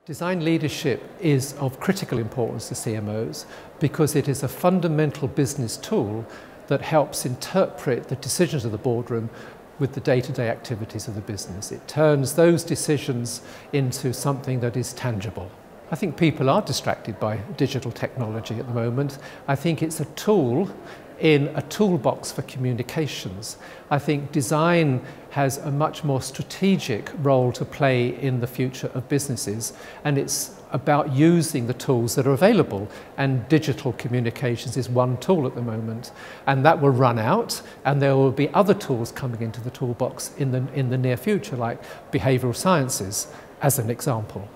Design leadership is of critical importance to CMOs because it is a fundamental business tool that helps interpret the decisions of the boardroom with the day-to-day activities of the business. It turns those decisions into something that is tangible. I think people are distracted by digital technology at the moment. I think it's a tool in a toolbox for communications. I think design has a much more strategic role to play in the future of businesses, and it's about using the tools that are available, and digital communications is one tool at the moment, and that will run out, and there will be other tools coming into the toolbox in the near future, like behavioural sciences as an example.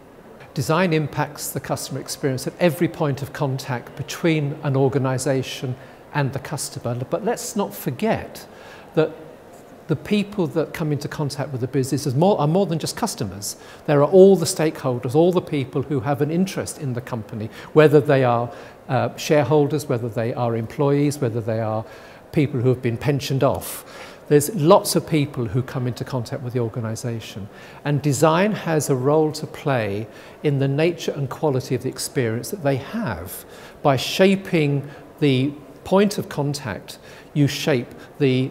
Design impacts the customer experience at every point of contact between an organisation and the customer. But let's not forget that the people that come into contact with the business are more than just customers. There are all the stakeholders, all the people who have an interest in the company, whether they are shareholders, whether they are employees, whether they are people who have been pensioned off. There's lots of people who come into contact with the organisation, and design has a role to play in the nature and quality of the experience that they have. By shaping the point of contact, you shape the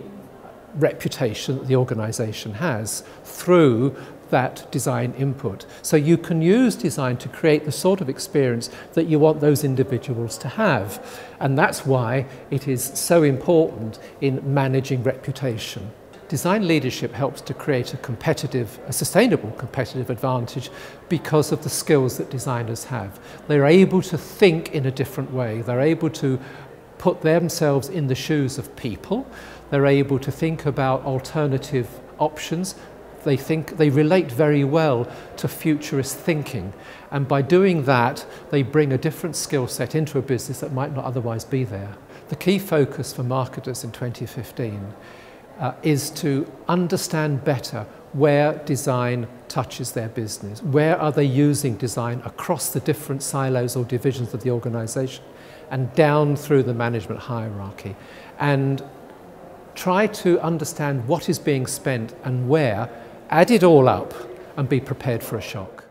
reputation that the organisation has through that design input. So you can use design to create the sort of experience that you want those individuals to have. And that's why it is so important in managing reputation. Design leadership helps to create a sustainable competitive advantage because of the skills that designers have. They're able to think in a different way. They're able to put themselves in the shoes of people. They're able to think about alternative options. They relate very well to futurist thinking, and by doing that they bring a different skill set into a business that might not otherwise be there. The key focus for marketers in 2015 is to understand better where design touches their business. Where are they using design across the different silos or divisions of the organisation and down through the management hierarchy, and try to understand what is being spent and where, add it all up and be prepared for a shock.